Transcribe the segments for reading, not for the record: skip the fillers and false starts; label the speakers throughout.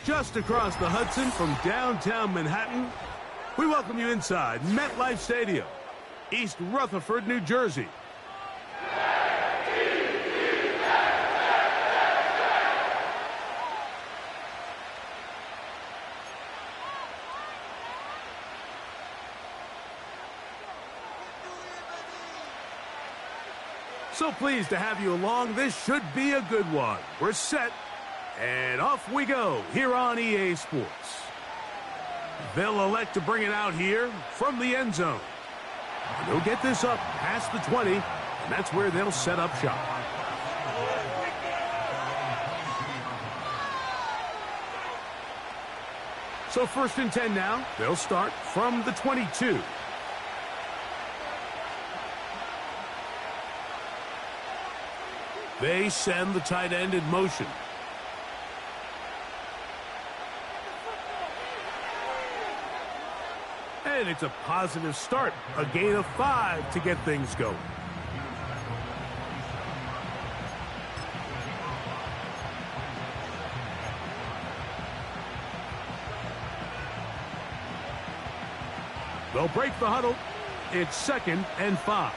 Speaker 1: just across the Hudson from downtown Manhattan. We welcome you inside MetLife Stadium, East Rutherford, New Jersey. So pleased to have you along. This should be a good one. We're set, and off we go here on EA Sports. They'll elect to bring it out here from the end zone. They'll get this up past the 20, and that's where they'll set up shop. So 1st and 10 now. They'll start from the 22. They send the tight end in motion. And it's a positive start. A gain of 5 to get things going. They'll break the huddle. It's 2nd and 5.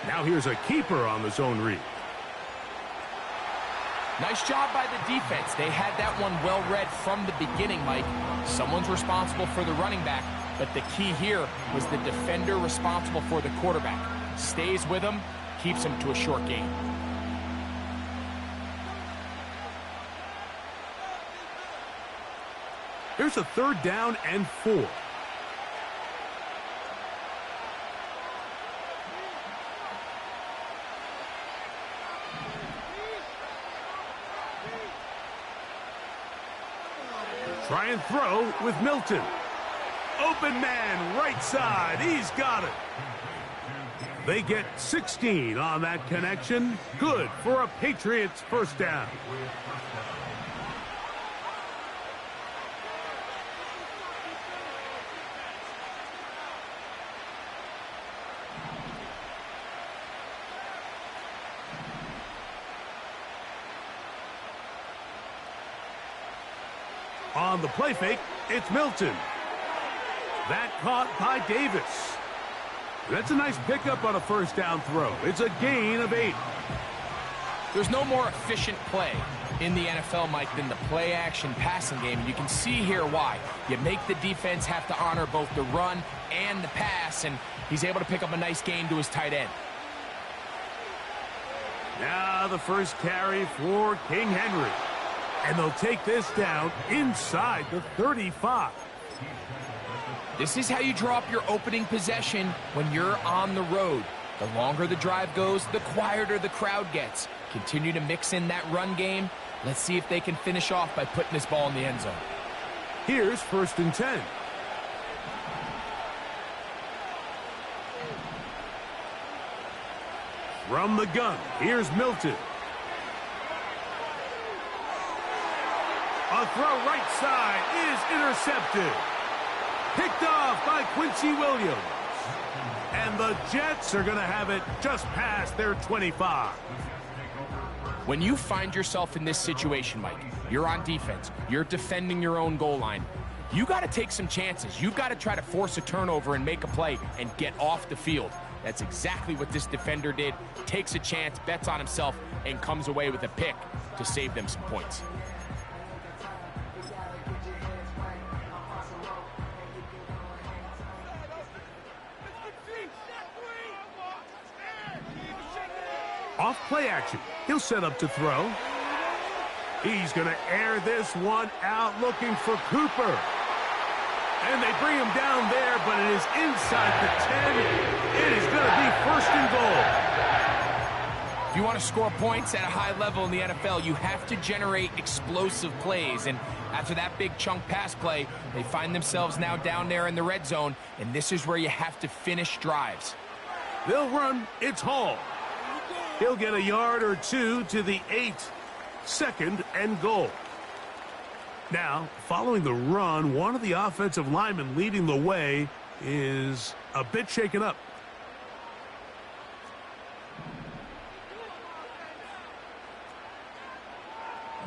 Speaker 1: Now here's a keeper on the zone read.
Speaker 2: Nice job by the defense. They had that one well read from the beginning, Mike. Someone's responsible for the running back, but the key here was the defender responsible for the quarterback. Stays with him, keeps him to a short gain.
Speaker 1: Here's a 3rd down and 4. Try and throw with Milton. Open man, right side. He's got it. They get 16 on that connection. Good for a Patriots 1st down. On the play fake, it's Milton. That caught by Davis. That's a nice pickup on a 1st down throw. It's a gain of 8.
Speaker 2: There's no more efficient play in the NFL, Mike, than the play-action passing game. You can see here why. You make the defense have to honor both the run and the pass, and he's able to pick up a nice gain to his tight end.
Speaker 1: Now the first carry for King Henry. And they'll take this down inside the 35.
Speaker 2: This is how you draw up your opening possession when you're on the road. The longer the drive goes, the quieter the crowd gets. Continue to mix in that run game. Let's see if they can finish off by putting this ball in the end zone.
Speaker 1: Here's 1st and 10. From the gun, here's Milton. A throw right side is intercepted. Picked off by Quincy Williams. And the Jets are going to have it just past their 25.
Speaker 2: When you find yourself in this situation, Mike, you're on defense, you're defending your own goal line, you got to take some chances. You've got to try to force a turnover and make a play and get off the field. That's exactly what this defender did. Takes a chance, bets on himself, and comes away with a pick to save them some points.
Speaker 1: Off play action. He'll set up to throw. He's going to air this one out looking for Cooper. And they bring him down there, but it is inside the 10. It is going to be 1st and goal.
Speaker 2: If you want to score points at a high level in the NFL, you have to generate explosive plays. And after that big chunk pass play, they find themselves now down there in the red zone, and this is where you have to finish drives.
Speaker 1: They'll run. It's Hall. He'll get a yard or 2 to the 8. 2nd and goal. Now, following the run, one of the offensive linemen leading the way is a bit shaken up.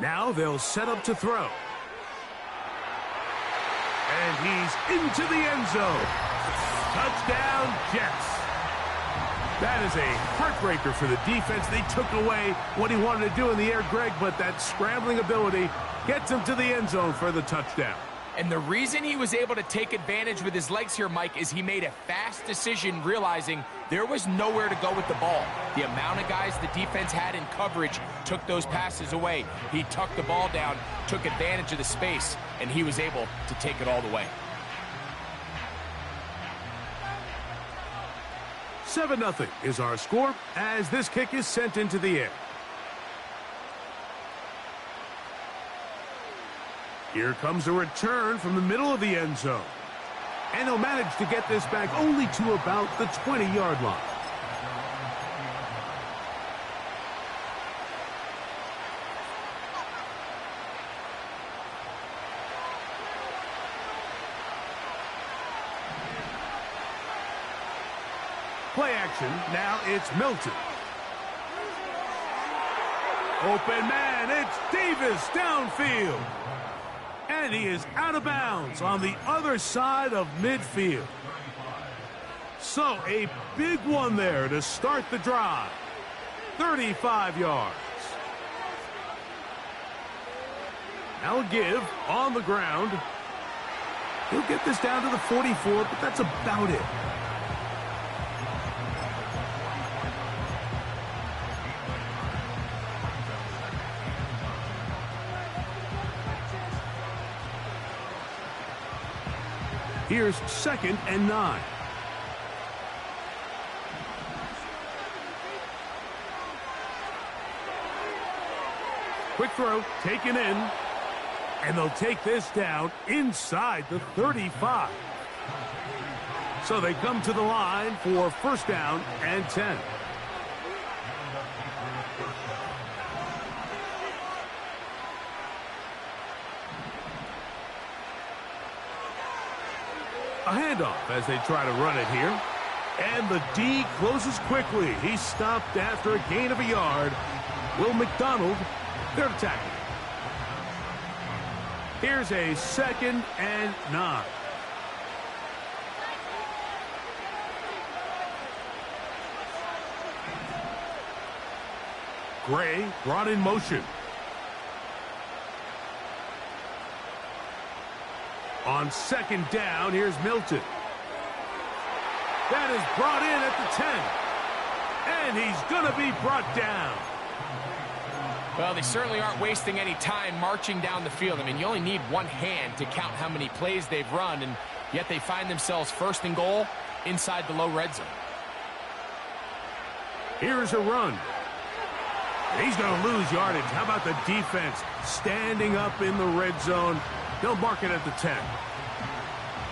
Speaker 1: Now they'll set up to throw. And he's into the end zone. Touchdown, Jets. That is a heartbreaker for the defense. They took away what he wanted to do in the air, Greg, but that scrambling ability gets him to the end zone for the touchdown.
Speaker 2: And the reason he was able to take advantage with his legs here, Mike, is he made a fast decision realizing there was nowhere to go with the ball. The amount of guys the defense had in coverage took those passes away. He tucked the ball down, took advantage of the space, and he was able to take it all the way.
Speaker 1: 7-0 is our score as this kick is sent into the air. Here comes a return from the middle of the end zone. And he'll manage to get this back only to about the 20-yard line. Play action, now it's Milton. Open man, it's Davis downfield. And he is out of bounds on the other side of midfield. So a big one there to start the drive. 35 yards. Now a give on the ground. He'll get this down to the 44, but that's about it. Here's 2nd and 9. Quick throw, taken in. And they'll take this down inside the 35. So they come to the line for 1st down and 10. A handoff as they try to run it here. And the D closes quickly. He's stopped after a gain of a yard. Will McDonald, they're attacking. Here's a 2nd and 9. Gray brought in motion. On 2nd down, here's Milton. That is brought in at the 10. And he's going to be brought down.
Speaker 2: Well, they certainly aren't wasting any time marching down the field. I mean, you only need one hand to count how many plays they've run, and yet they find themselves 1st and goal inside the low red zone.
Speaker 1: Here's a run. He's going to lose yardage. How about the defense standing up in the red zone? They'll mark it at the 10.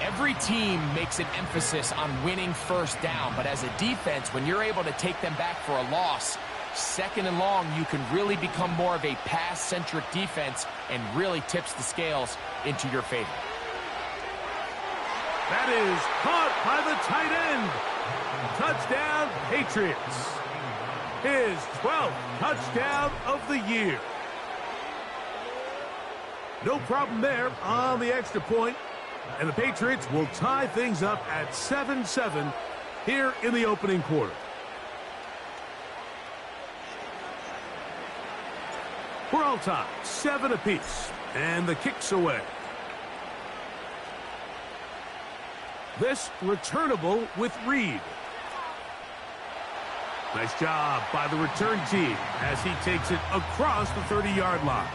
Speaker 2: Every team makes an emphasis on winning 1st down, but as a defense, when you're able to take them back for a loss, 2nd and long, you can really become more of a pass-centric defense and really tips the scales into your favor.
Speaker 1: That is caught by the tight end. Touchdown, Patriots. His 12th touchdown of the year. No problem there on the extra point. And the Patriots will tie things up at 7-7 here in the opening quarter. We're all tied, 7 apiece, and the kick's away. This returnable with Reed. Nice job by the return team as he takes it across the 30-yard line.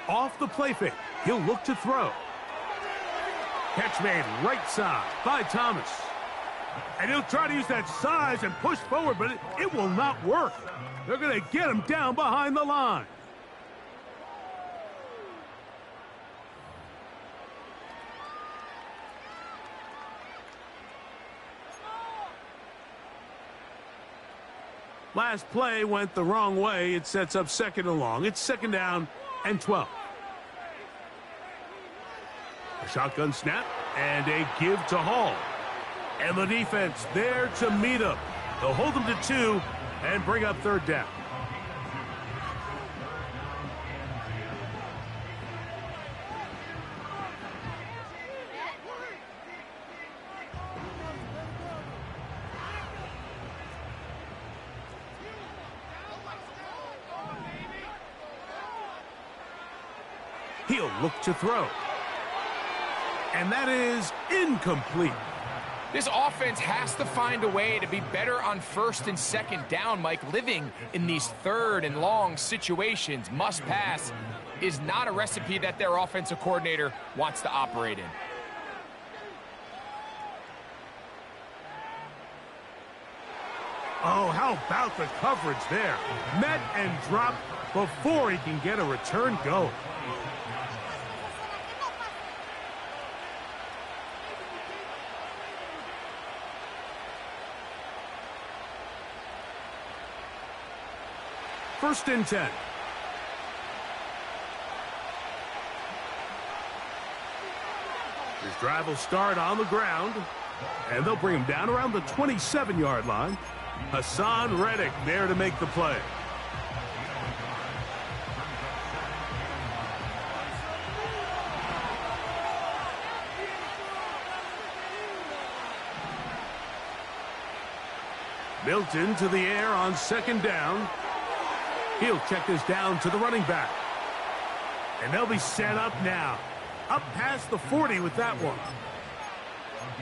Speaker 1: Off the play fake, he'll look to throw. Catch made right side by Thomas. And he'll try to use that size and push forward, but it will not work. They're going to get him down behind the line. Last play went the wrong way. It sets up 2nd and long. It's 2nd down and 12. A shotgun snap and a give to Hall. And the defense there to meet him. They'll hold them to 2 and bring up 3rd down. He'll look to throw. And that is incomplete.
Speaker 2: This offense has to find a way to be better on 1st and 2nd down, Mike. Living in these 3rd and long situations, must pass, is not a recipe that their offensive coordinator wants to operate in.
Speaker 1: Oh, how about the coverage there? Met and dropped before he can get a return going. First and 10. This drive will start on the ground, and they'll bring him down around the 27-yard line. Hassan Reddick there to make the play. Milton to the air on 2nd down. He'll check this down to the running back. And they'll be set up now. Up past the 40 with that one.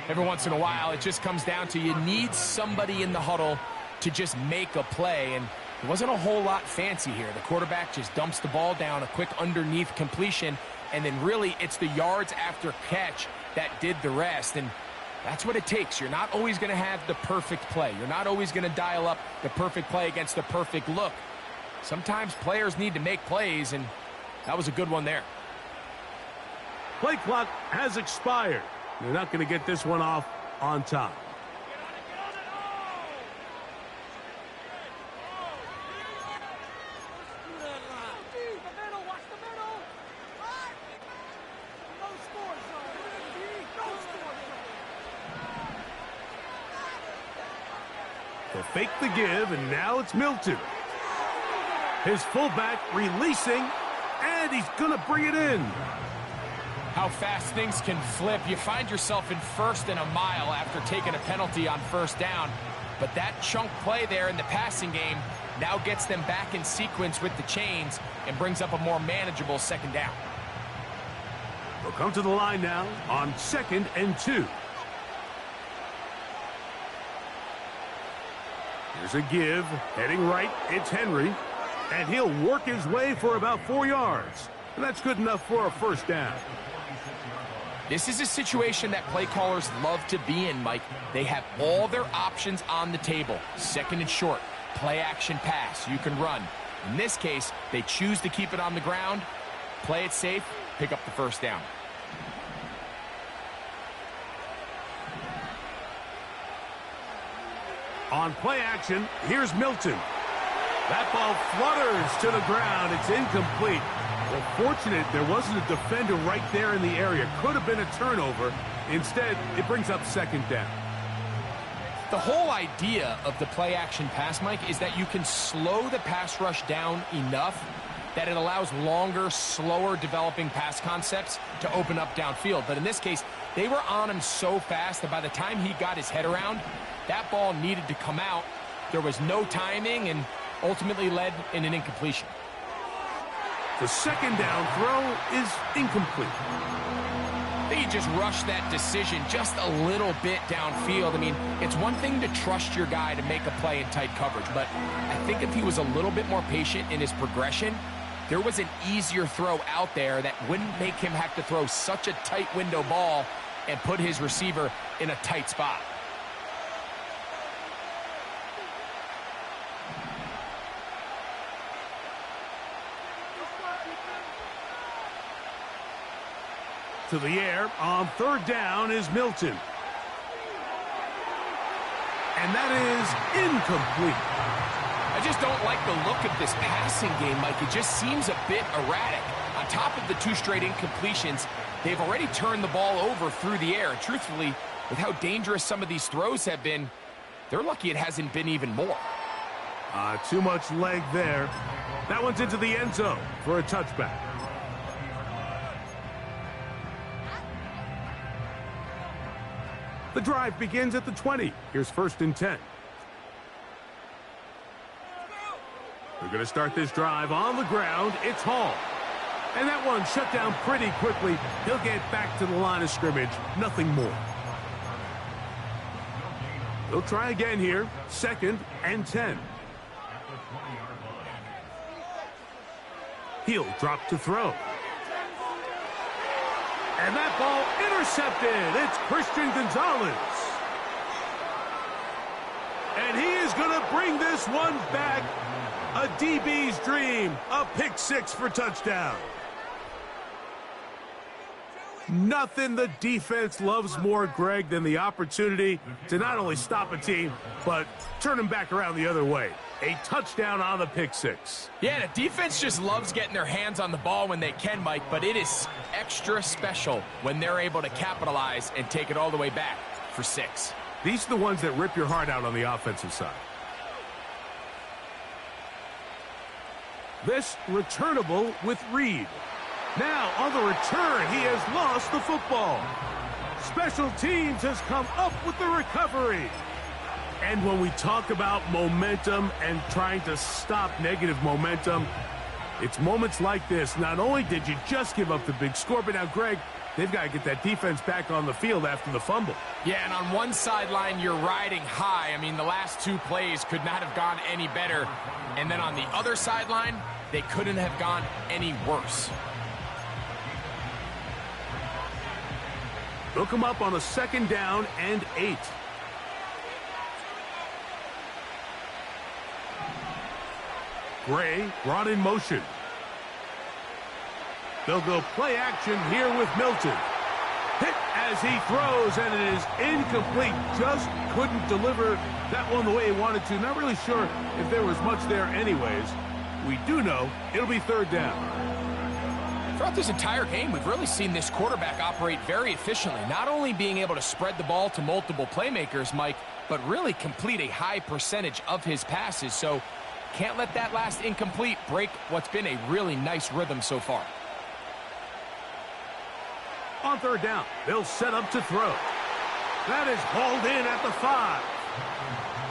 Speaker 2: Every once in a while, it just comes down to you need somebody in the huddle to just make a play. And it wasn't a whole lot fancy here. The quarterback just dumps the ball down, a quick underneath completion. And then really, it's the yards after catch that did the rest. And that's what it takes. You're not always going to have the perfect play. You're not always going to dial up the perfect play against the perfect look. Sometimes players need to make plays, and that was a good one there.
Speaker 1: Play clock has expired. They're not going to get this one off on time. They'll fake the give, and now it's Milton. His fullback releasing, and he's going to bring it in.
Speaker 2: How fast things can flip. You find yourself in 1st and a mile after taking a penalty on 1st down. But that chunk play there in the passing game now gets them back in sequence with the chains and brings up a more manageable 2nd down.
Speaker 1: They'll come to the line now on 2nd and 2. Here's a give. Heading right, it's Henry. And he'll work his way for about 4 yards. And that's good enough for a 1st down.
Speaker 2: This is a situation that play callers love to be in, Mike. They have all their options on the table. 2nd and short, play action pass, you can run. In this case, they choose to keep it on the ground, play it safe, pick up the 1st down.
Speaker 1: On play action, here's Milton. That ball flutters to the ground. It's incomplete. Well, fortunate there wasn't a defender right there in the area. Could have been a turnover. Instead, it brings up 2nd down.
Speaker 2: The whole idea of the play action pass, Mike, is that you can slow the pass rush down enough that it allows longer, slower developing pass concepts to open up downfield. But in this case, they were on him so fast that by the time he got his head around, that ball needed to come out. There was no timing and ultimately led in an incompletion.
Speaker 1: The 2nd down throw is incomplete.
Speaker 2: I think he just rushed that decision just a little bit downfield. I mean, it's one thing to trust your guy to make a play in tight coverage, but I think if he was a little bit more patient in his progression, there was an easier throw out there that wouldn't make him have to throw such a tight window ball and put his receiver in a tight spot.
Speaker 1: To the air on 3rd down is Milton. And that is incomplete.
Speaker 2: just don't like the look of this passing game, Mike. It just seems a bit erratic. On top of the 2 straight incompletions, they've already turned the ball over through the air. And truthfully, with how dangerous some of these throws have been, they're lucky it hasn't been even more.
Speaker 1: Too much leg there. That one's into the end zone for a touchback. The drive begins at the 20. Here's 1st and 10. They're going to start this drive on the ground. It's Hall. And that one shut down pretty quickly. He'll get back to the line of scrimmage. Nothing more. They'll try again here. 2nd and 10. He'll drop to throw. And that ball intercepted. It's Christian Gonzalez. And he is going to bring this one back. A DB's dream. A pick 6 for touchdown. Nothing the defense loves more, Greg, than the opportunity to not only stop a team, but turn them back around the other way. A touchdown on the pick 6.
Speaker 2: Yeah, the defense just loves getting their hands on the ball when they can, Mike, but it is extra special when they're able to capitalize and take it all the way back for 6.
Speaker 1: These are the ones that rip your heart out on the offensive side. This returnable with Reed. Now, on the return, he has lost the football. Special teams has come up with the recovery. And when we talk about momentum and trying to stop negative momentum, it's moments like this. Not only did you just give up the big score, but now, Greg, they've got to get that defense back on the field after the fumble.
Speaker 2: Yeah, and on one sideline, you're riding high. I mean, the last 2 plays could not have gone any better. And then on the other sideline, they couldn't have gone any worse.
Speaker 1: They'll come up on a 2nd down and 8. Gray brought in motion. They'll go play action here with Milton. Hit as he throws, and it is incomplete. Just couldn't deliver that one the way he wanted to. Not really sure if there was much there anyways. We do know it'll be 3rd down.
Speaker 2: Throughout this entire game, we've really seen this quarterback operate very efficiently, not only being able to spread the ball to multiple playmakers, Mike, but really complete a high percentage of his passes. So can't let that last incomplete break what's been a really nice rhythm so far.
Speaker 1: On 3rd down, they'll set up to throw. That is hauled in at the 5.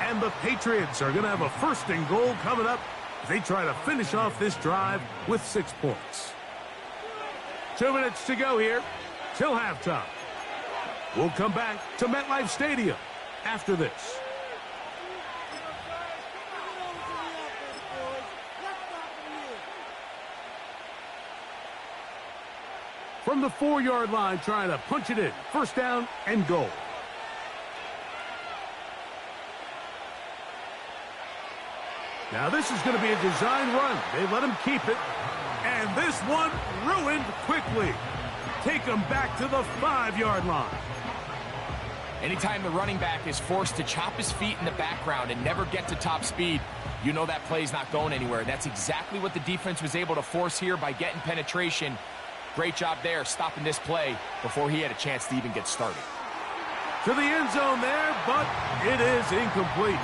Speaker 1: And the Patriots are going to have a 1st and goal coming up as they try to finish off this drive with 6 points. 2 minutes to go here till halftime. We'll come back to MetLife Stadium after this. From the 4-yard line, trying to punch it in. 1st down and goal. Now this is going to be a design run. They let him keep it. And this one ruined quickly. Take him back to the 5-yard line.
Speaker 2: Anytime the running back is forced to chop his feet in the background and never get to top speed, you know that play's not going anywhere. That's exactly what the defense was able to force here by getting penetration. Great job there, stopping this play before he had a chance to even get started.
Speaker 1: To the end zone there, but it is incomplete.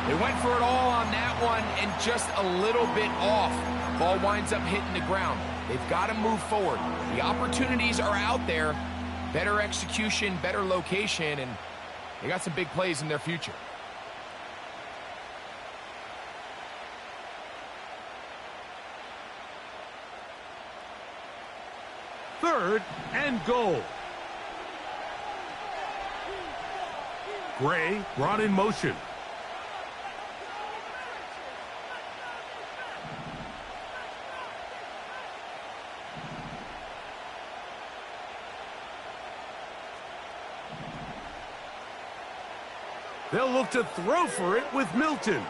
Speaker 2: They went for it all on that one and just a little bit off. Ball winds up hitting the ground. They've got to move forward. The opportunities are out there. Better execution, better location, and they got some big plays in their future.
Speaker 1: Third and goal. Gray brought in motion. They'll look to throw for it with Milton.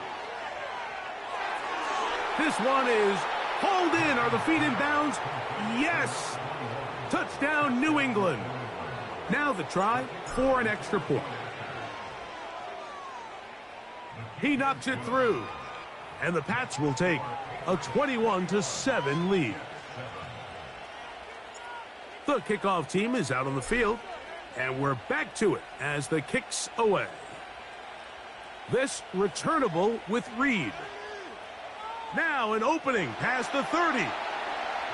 Speaker 1: This one is hauled in. Are the feet in bounds? Yes. Touchdown, New England. Now the try for an extra point. He knocks it through. And the Pats will take a 21-7 lead. The kickoff team is out on the field, and we're back to it as the kick's away. This returnable with Reed. Now an opening past the 30.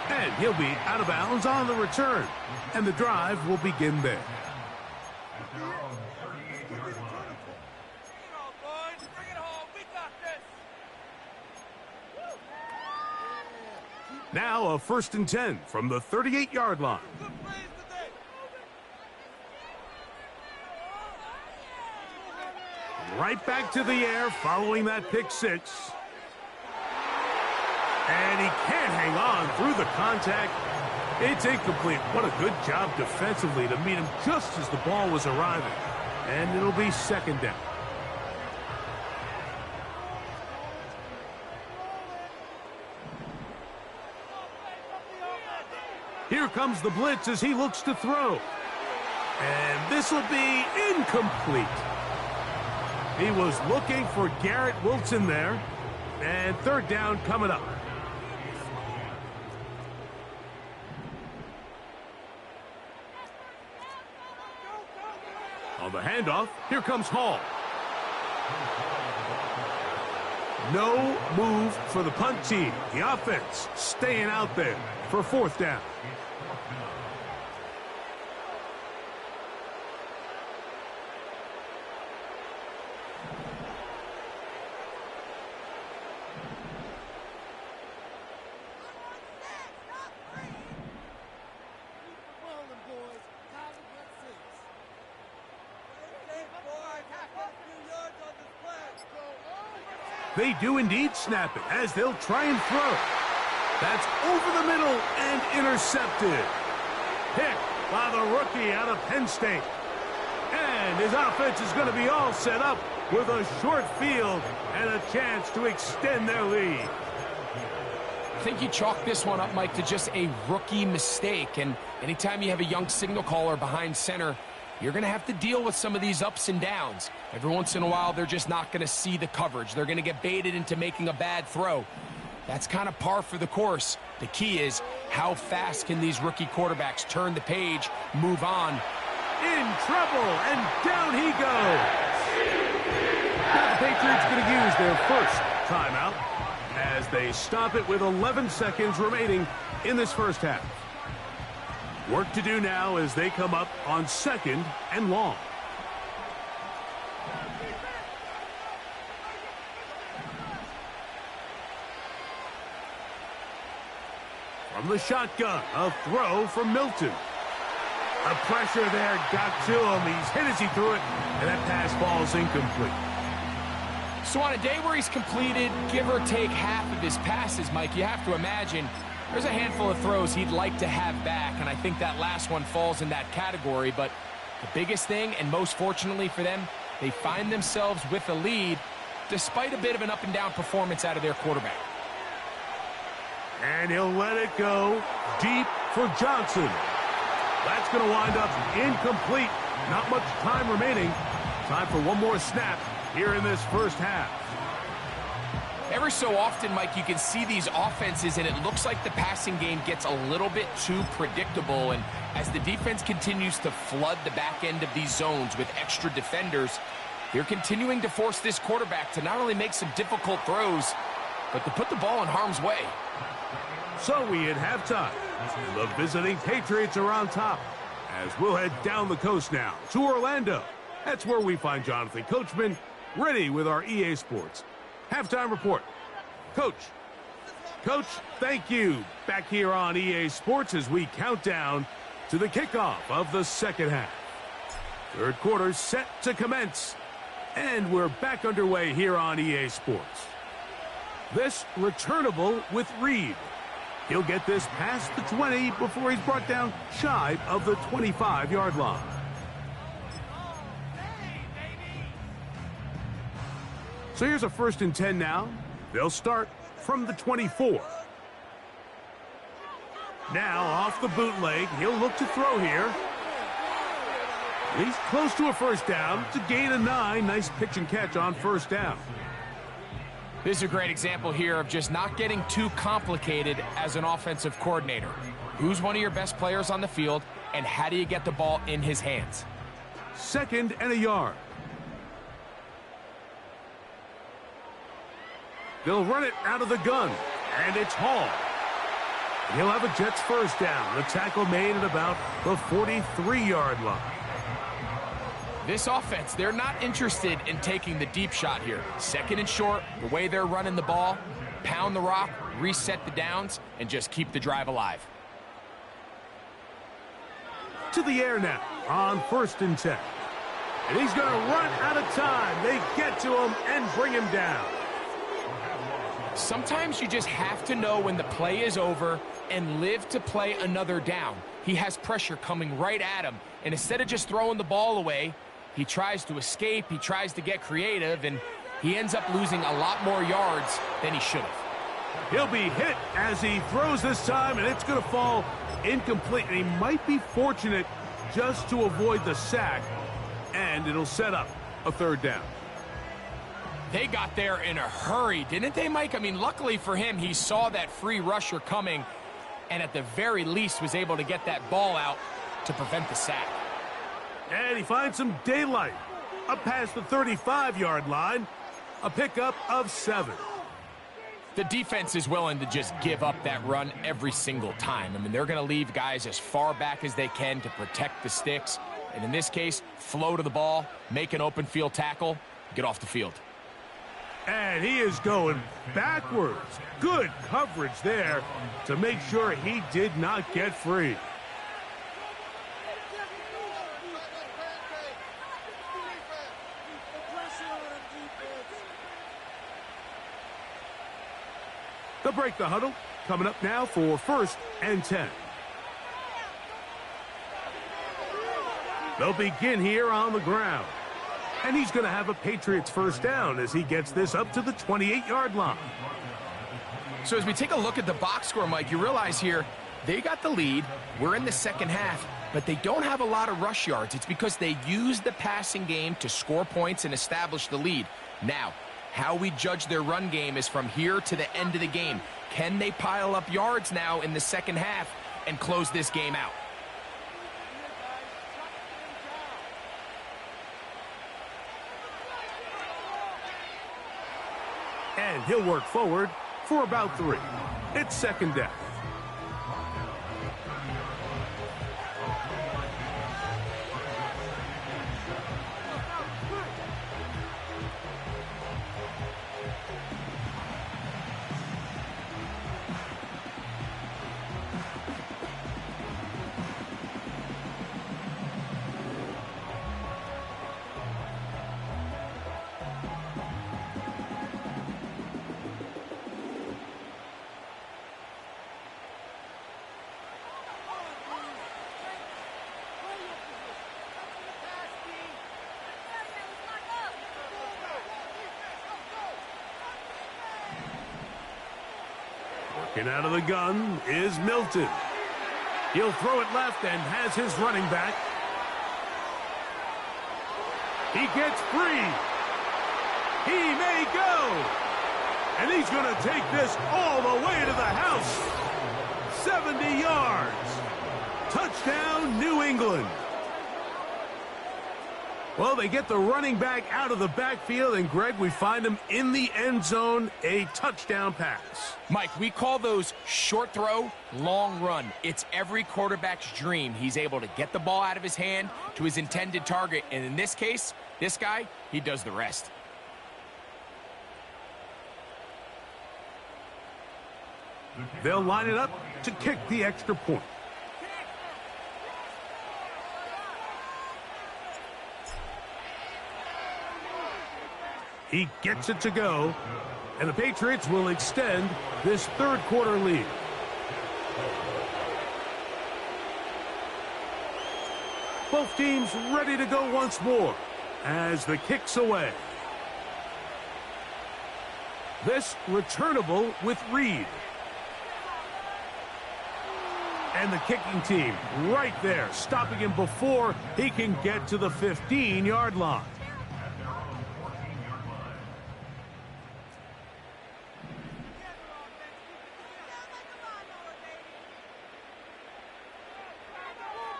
Speaker 1: And he'll be out of bounds on the return. And the drive will begin there. Now a 1st and 10 from the 38-yard line. Right back to the air following that pick six. And he can't hang on through the contact. It's incomplete. What a good job defensively to meet him just as the ball was arriving. And it'll be 2nd down. Here comes the blitz as he looks to throw. And this will be incomplete. He was looking for Garrett Wilson there. And 3rd down coming up. On the handoff, here comes Hall. No move for the punt team. The offense staying out there for 4th down. They do indeed snap it as they'll try and throw. That's over the middle and intercepted. Picked by the rookie out of Penn State. And his offense is going to be all set up with a short field and a chance to extend their lead.
Speaker 2: I think you chalk this one up, Mike, to just a rookie mistake. And anytime you have a young signal caller behind center, you're going to have to deal with some of these ups and downs. Every once in a while, they're just not going to see the coverage. They're going to get baited into making a bad throw. That's kind of par for the course. The key is how fast can these rookie quarterbacks turn the page, move on.
Speaker 1: In trouble, and down he goes. Now the Patriots going to use their first timeout as they stop it with 11 seconds remaining in this first half. Work to do now as they come up on 2nd and long. From the shotgun, a throw from Milton. The pressure there got to him. He's hit as he threw it, and that pass falls incomplete.
Speaker 2: So on a day where he's completed, give or take half of his passes, Mike, you have to imagine there's a handful of throws he'd like to have back, and I think that last one falls in that category. But the biggest thing, and most fortunately for them, they find themselves with a lead despite a bit of an up-and-down performance out of their quarterback.
Speaker 1: And he'll let it go deep for Johnson. That's going to wind up incomplete. Not much time remaining. Time for one more snap here in this first half.
Speaker 2: Every so often, Mike, you can see these offenses, and it looks like the passing game gets a little bit too predictable. And as the defense continues to flood the back end of these zones with extra defenders, they're continuing to force this quarterback to not only make some difficult throws, but to put the ball in harm's way.
Speaker 1: So we at halftime. The visiting Patriots are on top as we'll head down the coast now to Orlando. That's where we find Jonathan Coachman ready with our EA Sports halftime report. Coach, thank you. Back here on EA Sports as we count down to the kickoff of the second half. Third quarter set to commence, and we're back underway here on EA Sports. This returnable with Reed. He'll get this past the 20 before he's brought down shy of the 25-yard line. So here's a 1st and 10 now. They'll start from the 24. Now off the bootleg, he'll look to throw here. He's close to a 1st down. To gain a 9. Nice pitch and catch on 1st down.
Speaker 2: This is a great example here of just not getting too complicated as an offensive coordinator. Who's one of your best players on the field, and how do you get the ball in his hands?
Speaker 1: 2nd and a yard. They'll run it out of the gun, and it's Hall. He'll have a Jets first down. The tackle made at about the 43-yard line.
Speaker 2: This offense, they're not interested in taking the deep shot here. 2nd and short, the way they're running the ball, pound the rock, reset the downs, and just keep the drive alive.
Speaker 1: To the air now on 1st and 10. And he's going to run out of time. They get to him and bring him down.
Speaker 2: Sometimes you just have to know when the play is over and live to play another down. He has pressure coming right at him, and instead of just throwing the ball away, he tries to escape, he tries to get creative, and he ends up losing a lot more yards than he should have.
Speaker 1: He'll be hit as he throws this time, and it's going to fall incomplete. And he might be fortunate just to avoid the sack, and it'll set up a 3rd down.
Speaker 2: They got there in a hurry, didn't they, Mike? I mean, luckily for him, he saw that free rusher coming, and at the very least was able to get that ball out to prevent the sack.
Speaker 1: And he finds some daylight up past the 35-yard line, a pickup of 7.
Speaker 2: The defense is willing to just give up that run every single time. I mean, they're going to leave guys as far back as they can to protect the sticks. And in this case, flow to the ball, make an open field tackle, get off the field.
Speaker 1: And he is going backwards. Good coverage there to make sure he did not get free. They'll break the huddle. Coming up now for 1st and 10. They'll begin here on the ground. And he's going to have a Patriots first down as he gets this up to the 28-yard line.
Speaker 2: So as we take a look at the box score, Mike, you realize here they got the lead. We're in the 2nd half, but they don't have a lot of rush yards. It's because they use the passing game to score points and establish the lead. Now, how we judge their run game is from here to the end of the game. Can they pile up yards now in the 2nd half and close this game out?
Speaker 1: And he'll work forward for about 3. It's 2nd down. Working out of the gun is Milton. He'll throw it left and has his running back. He gets free. He may go. And he's going to take this all the way to the house. 70 yards. Touchdown, New England. Well, they get the running back out of the backfield, and, Greg, we find him in the end zone, a touchdown pass.
Speaker 2: Mike, we call those short throw, long run. It's every quarterback's dream. He's able to get the ball out of his hand to his intended target, and in this case, this guy, he does the rest.
Speaker 1: They'll line it up to kick the extra point. He gets it to go, and the Patriots will extend this third quarter lead. Both teams ready to go once more as the kick's away. This returnable with Reed. And the kicking team right there, stopping him before he can get to the 15-yard line.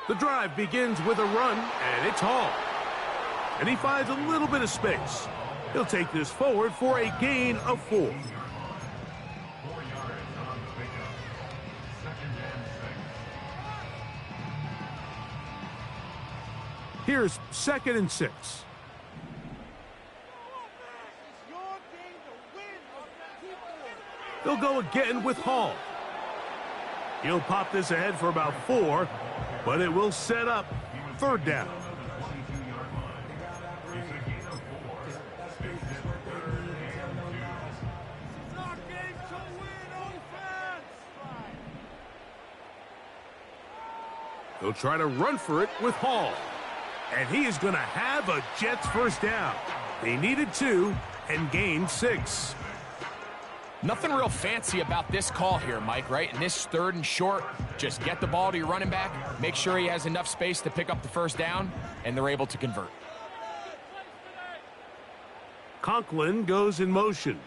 Speaker 1: The drive begins with a run, and it's Hall. And he finds a little bit of space. He'll take this forward for a gain of 4. Here's 2nd and 6. They'll go again with Hall. He'll pop this ahead for about 4, but it will set up 3rd down. He'll try to run for it with Hall. And he is going to have a Jets 1st down. They needed 2 and gained 6.
Speaker 2: Nothing real fancy about this call here, Mike, right? In this 3rd and short, just get the ball to your running back, make sure he has enough space to pick up the 1st down, and they're able to convert.
Speaker 1: Conklin goes in motion.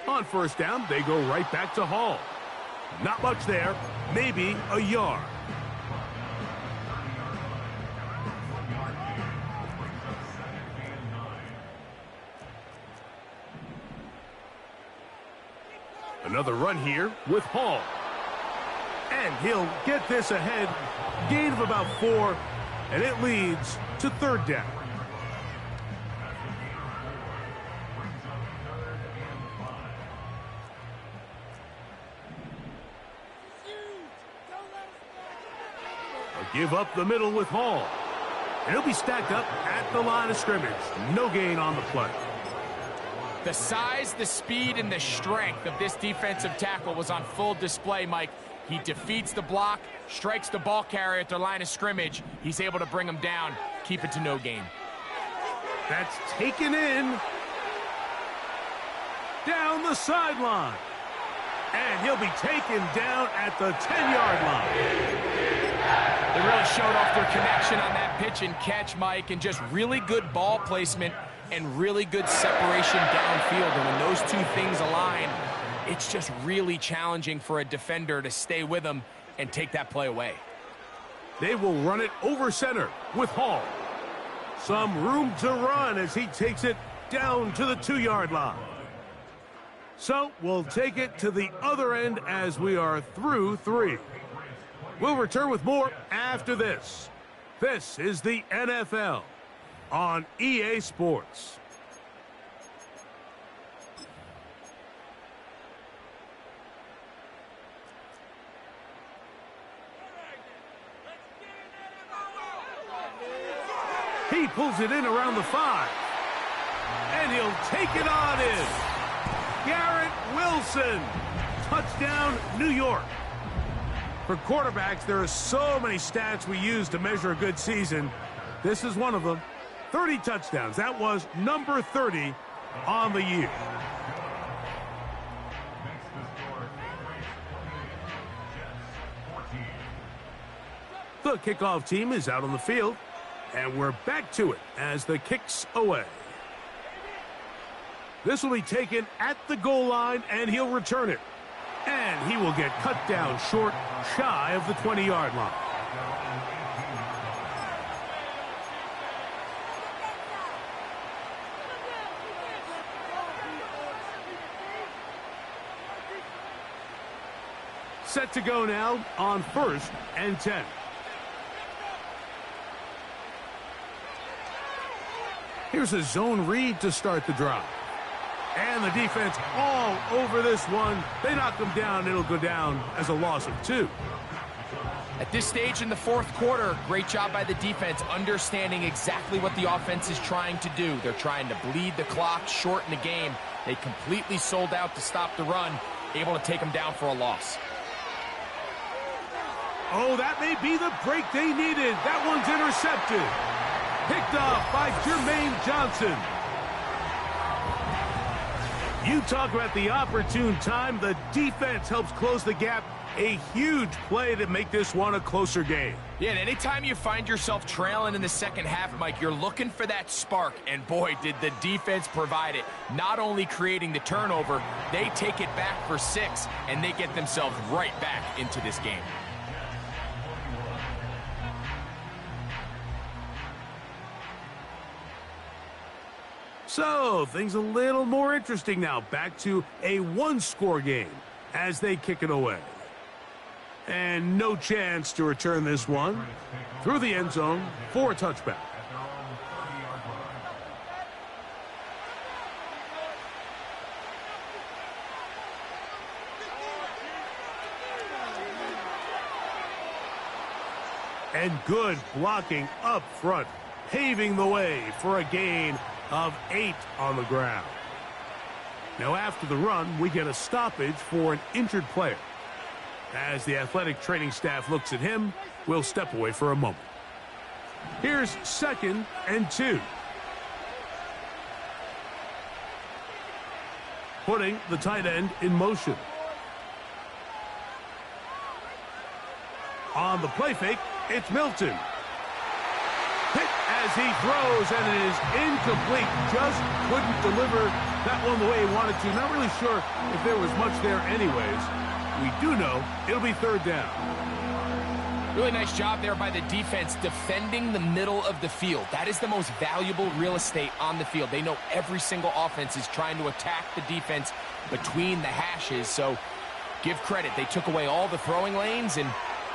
Speaker 1: On 1st down, they go right back to Hall. Not much there, maybe a yard. Another run here with Hall. And he'll get this ahead. Gain of about 4, and it leads to 3rd down. They'll give up the middle with Hall. And he'll be stacked up at the line of scrimmage. No gain on the play.
Speaker 2: The size, the speed, and the strength of this defensive tackle was on full display, Mike. He defeats the block, strikes the ball carrier at their line of scrimmage. He's able to bring him down, keep it to no gain.
Speaker 1: That's taken in. Down the sideline. And he'll be taken down at the 10-yard line.
Speaker 2: They really showed off their connection on that pitch and catch, Mike, and just really good ball placement and really good separation downfield. And when those two things align, it's just really challenging for a defender to stay with them and take that play away.
Speaker 1: They will run it over center with Hall. Some room to run as he takes it down to the 2-yard line. So we'll take it to the other end as we are through 3. We'll return with more after this. This is the NFL on EA Sports. He pulls it in around the 5. And he'll take it on in. Garrett Wilson. Touchdown, New York. For quarterbacks, there are so many stats we use to measure a good season. This is one of them. 30 touchdowns. That was number 30 on the year. The kickoff team is out on the field, and we're back to it as the kick's away. This will be taken at the goal line, and he'll return it. And he will get cut down short, shy of the 20-yard line. Set to go now on 1st and 10. Here's a zone read to start the drive. And the defense all over this one. They knock him down. It'll go down as a loss of 2.
Speaker 2: At this stage in the 4th quarter, great job by the defense understanding exactly what the offense is trying to do. They're trying to bleed the clock, shorten the game. They completely sold out to stop the run, able to take them down for a loss.
Speaker 1: Oh, that may be the break they needed. That one's intercepted. Picked off by Jermaine Johnson. You talk about the opportune time. The defense helps close the gap. A huge play to make this one a closer game.
Speaker 2: Yeah, and anytime you find yourself trailing in the second half, Mike, you're looking for that spark. And boy, did the defense provide it. Not only creating the turnover, they take it back for 6, and they get themselves right back into this game.
Speaker 1: So, things a little more interesting now. Back to a one-score game as they kick it away. And no chance to return this one through the end zone for a touchback. And good blocking up front, paving the way for a gain of 8 on the ground. Now after the run, we get a stoppage for an injured player. As the athletic training staff looks at him, we'll step away for a moment. Here's 2nd and 2. Putting the tight end in motion. On the play fake, it's Milton. Hit as he throws, and it is incomplete. Just couldn't deliver that one the way he wanted to. Not really sure if there was much there anyways. We do know it'll be 3rd down.
Speaker 2: Really nice job there by the defense defending the middle of the field. That is the most valuable real estate on the field. They know every single offense is trying to attack the defense between the hashes. So give credit. They took away all the throwing lanes, and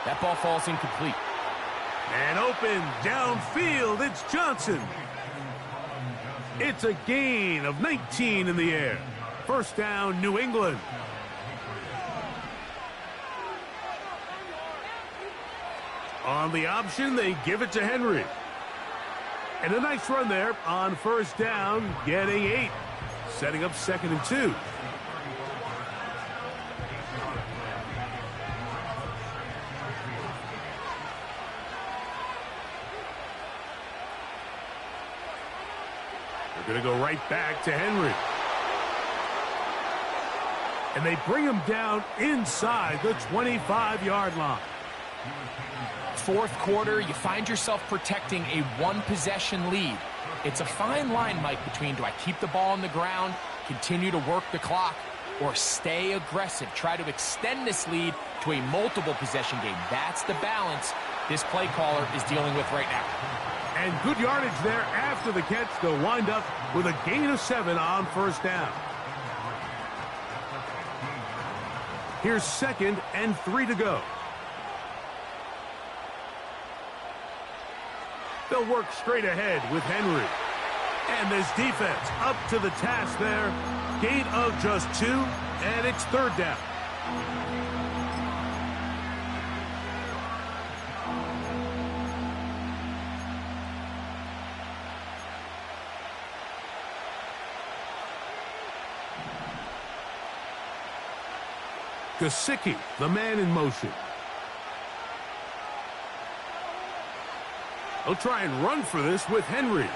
Speaker 2: that ball falls incomplete.
Speaker 1: And open downfield, it's Johnson. It's a gain of 19 in the air. 1st down, New England. On the option, they give it to Henry. And a nice run there on 1st down, getting 8. Setting up 2nd and 2. They're going to go right back to Henry. And they bring him down inside the 25-yard line.
Speaker 2: 4th quarter, you find yourself protecting a one-possession lead. It's a fine line, Mike, between do I keep the ball on the ground, continue to work the clock, or stay aggressive, try to extend this lead to a multiple-possession game. That's the balance this play caller is dealing with right now.
Speaker 1: And good yardage there after the catch. They'll wind up with a gain of 7 on 1st down. Here's 2nd and 3 to go. They'll work straight ahead with Henry. And this defense up to the task there. Gain of just 2, and it's 3rd down. Gesicki, the man in motion. They'll try and run for this with Henry.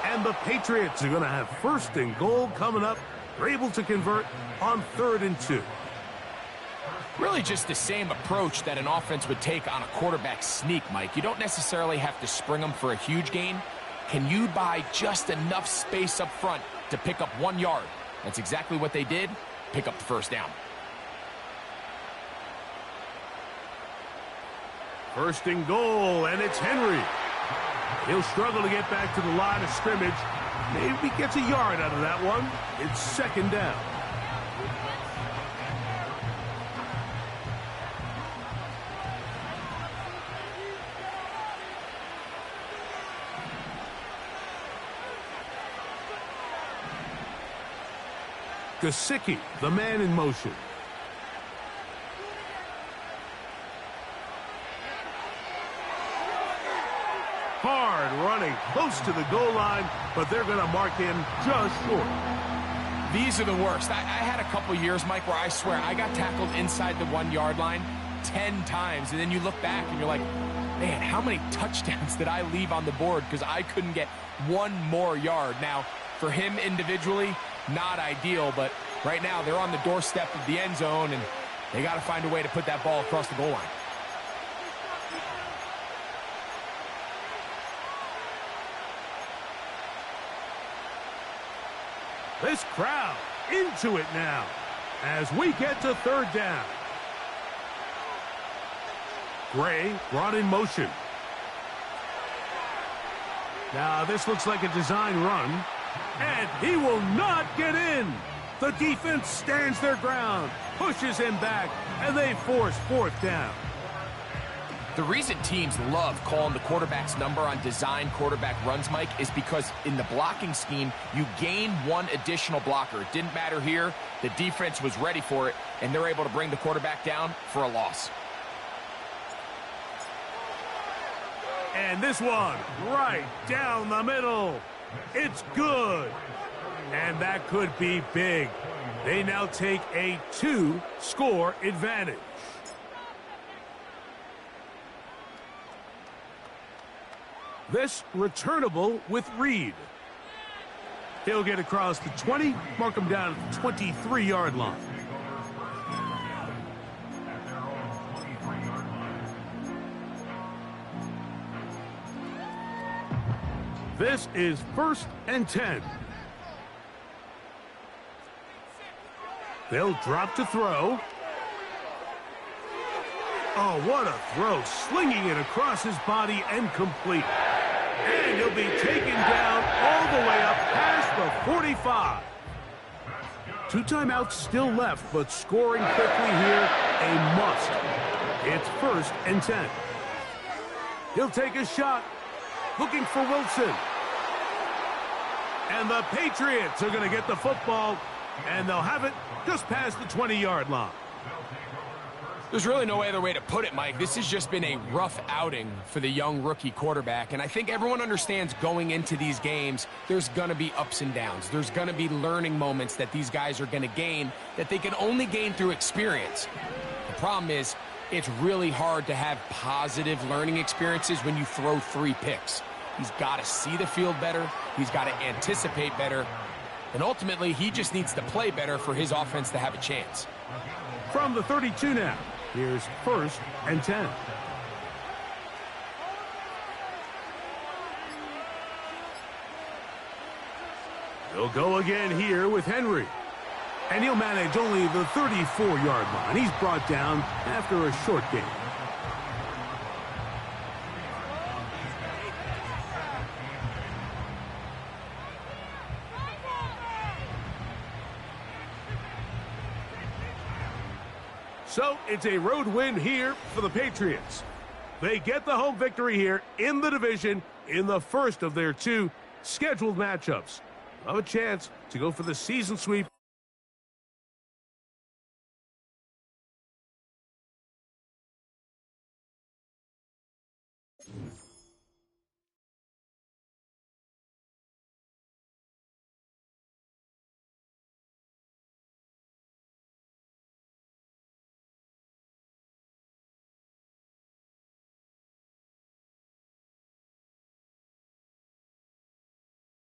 Speaker 1: And the Patriots are going to have 1st and goal coming up. They're able to convert on 3rd and 2.
Speaker 2: Really just the same approach that an offense would take on a quarterback sneak, Mike. You don't necessarily have to spring them for a huge gain. Can you buy just enough space up front to pick up 1 yard? That's exactly what they did. Pick up the 1st down.
Speaker 1: 1st and goal, and it's Henry. He'll struggle to get back to the line of scrimmage. Maybe gets a yard out of that one. It's 2nd down. Gesicki, the man in motion. Hard running close to the goal line, but they're going to mark him just short.
Speaker 2: These are the worst. I had a couple years, Mike, where I swear I got tackled inside the 1-yard line 10 times, and then you look back and you're like, man, how many touchdowns did I leave on the board because I couldn't get 1 more yard? Now, for him individually, not ideal, but right now they're on the doorstep of the end zone, and they got to find a way to put that ball across the goal line.
Speaker 1: This crowd into it now as we get to 3rd down. Gray brought in motion. Now this looks like a design run. And he will not get in. The defense stands their ground, pushes him back, and they force fourth down.
Speaker 2: The reason teams love calling the quarterback's number on design quarterback runs, Mike, is because in the blocking scheme, you gain one additional blocker. It didn't matter here. The defense was ready for it, and they're able to bring the quarterback down for a loss.
Speaker 1: And this one, right down the middle. It's good. And that could be big. They now take a 2-score advantage. This returnable with Reed. He'll get across the 20, mark him down at the 23-yard line. This is 1st and 10. They'll drop to throw. Oh, what a throw. Slinging it across his body and complete. And he'll be taken down all the way up past the 45. 2 timeouts still left, but scoring quickly here, a must. It's 1st and 10. He'll take a shot, looking for Wilson. And the Patriots are going to get the football, and they'll have it just past the 20-yard line.
Speaker 2: There's really no other way to put it, Mike. This has just been a rough outing for the young rookie quarterback, and I think everyone understands going into these games, there's going to be ups and downs. There's going to be learning moments that these guys are going to gain that they can only gain through experience. The problem is, it's really hard to have positive learning experiences when you throw 3 picks. He's got to see the field better. He's got to anticipate better. And ultimately, he just needs to play better for his offense to have a chance.
Speaker 1: From the 32 now, here's 1st and 10. He'll go again here with Henry. And he'll manage only the 34-yard line. He's brought down after a short gain. So it's a road win here for the Patriots. They get the home victory here in the division in the first of their 2 scheduled matchups. Have a chance to go for the season sweep